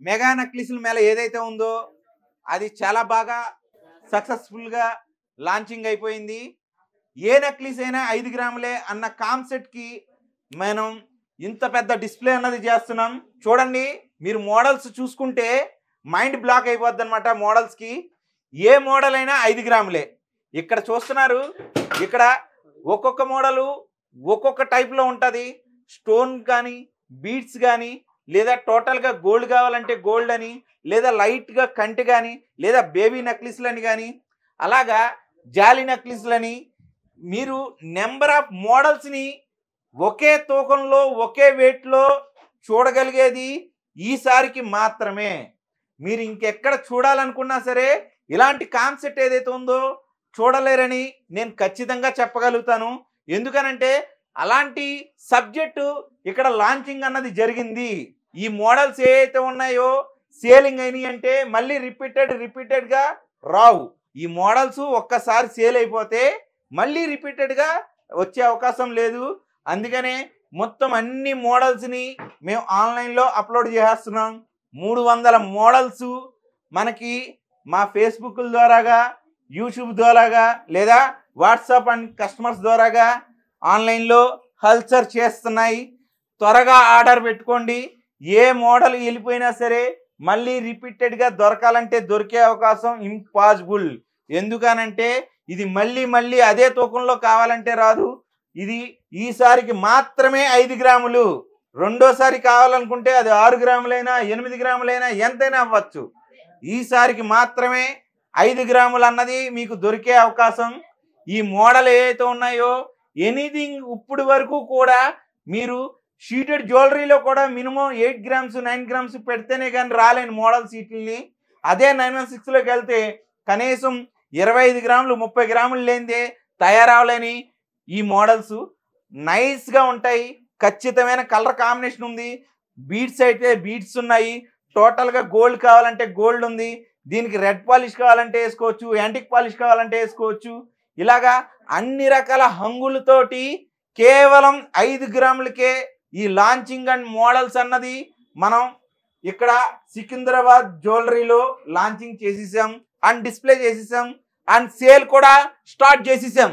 Mega నక్లీసుల Mela ఏదైతే ఉందో అది చాలా బాగా సక్సెస్ఫుల్గా లాంచింగ్ అయిపోయింది. ఏ నక్లీస్ అయినా 5 గ్రాములే అన్న కాన్సెప్ట్కి మనం ఇంత పెద్ద డిస్ప్లే అన్నది చేస్తున్నాం. చూడండి, మీరు మోడల్స్ చూసుకుంటే మైండ్ బ్లాక్ అయిపోద్ది అనమాట. మోడల్స్కి ఏ మోడల్ అయినా 5 గ్రాములే. ఇక్కడ చూస్తున్నారు, ఇక్కడ ఒక్కొక్క మోడలు ఒక్కొక్క టైప్లో ఉంటుంది. స్టోన్ కానీ, బీడ్స్ కానీ, లేదా టోటల్గా గోల్డ్ కావాలంటే గోల్డ్ అని, లేదా లైట్గా కంటి కానీ, లేదా బేబీ నక్లీస్లని కానీ, అలాగా జాలి నక్లీస్లని, మీరు నెంబర్ ఆఫ్ మోడల్స్ని ఒకే తూకంలో ఒకే వెయిట్లో చూడగలిగేది ఈసారికి మాత్రమే. మీరు ఇంకెక్కడ చూడాలనుకున్నా సరే ఇలాంటి కాన్సెప్ట్ ఏదైతే ఉందో చూడలేరని నేను ఖచ్చితంగా చెప్పగలుగుతాను. ఎందుకనంటే అలాంటి సబ్జెక్టు ఇక్కడ లాంచింగ్ అన్నది జరిగింది. ఈ మోడల్స్ ఏవైతే ఉన్నాయో సేలింగ్ అయినాయి అంటే మళ్ళీ రిపీటెడ్గా రావు. ఈ మోడల్స్ ఒక్కసారి సేల్ అయిపోతే మళ్ళీ రిపీటెడ్గా వచ్చే అవకాశం లేదు. అందుకనే మొత్తం అన్ని మోడల్స్ని మేము ఆన్లైన్లో అప్లోడ్ చేస్తున్నాం. 300 మోడల్స్ మనకి మా ఫేస్బుక్ ద్వారాగా, యూట్యూబ్ ద్వారాగా, లేదా వాట్సాప్ అండ్ కస్టమర్స్ ద్వారాగా ఆన్లైన్లో హల్చర్ చేస్తున్నాయి. త్వరగా ఆర్డర్ పెట్టుకోండి. ఏ మోడల్ వెళ్ళిపోయినా సరే మళ్ళీ రిపీటెడ్గా దొరకాలంటే దొరికే అవకాశం ఇంపాసిబుల్. ఎందుకనంటే ఇది మళ్ళీ అదే తూకంలో కావాలంటే రాదు. ఇది ఈసారికి మాత్రమే 5 గ్రాములు. రెండోసారి కావాలనుకుంటే అది 6 గ్రాములైనా 8 గ్రాములైనా ఎంతైనా అవ్వచ్చు. ఈసారికి మాత్రమే 5 గ్రాములు అన్నది మీకు దొరికే అవకాశం. ఈ మోడల్ ఏవైతే ఉన్నాయో ఎనీథింగ్ ఇప్పుడు వరకు కూడా మీరు షీటెడ్ జ్యువెలరీలో కూడా మినిమం 8 గ్రామ్స్ 9 గ్రామ్స్ పెడితేనే కానీ రాలేని మోడల్ సీట్లని, అదే 916లోకి వెళ్తే కనీసం 25 గ్రాములు 30 గ్రాములు లేనిదే తయారవలేని ఈ మోడల్స్ నైస్గా ఉంటాయి. ఖచ్చితమైన కలర్ కాంబినేషన్ ఉంది. బీడ్స్ అయితే బీడ్స్ ఉన్నాయి. టోటల్గా గోల్డ్ కావాలంటే గోల్డ్ ఉంది. దీనికి రెడ్ పాలిష్ కావాలంటే వేసుకోవచ్చు, యాంటిక్ పాలిష్ కావాలంటే వేసుకోవచ్చు. ఇలాగా అన్ని రకాల హంగులతోటి కేవలం 5 గ్రాములకే ఈ లాంచింగ్ అండ్ మోడల్స్ అన్నది మనం ఇక్కడ సికింద్రాబాద్ జ్యువెలరీలో లాంచింగ్ చేసేసాం అండ్ డిస్ప్లే చేసేసాం అండ్ సేల్ కూడా స్టార్ట్ చేసేసాం.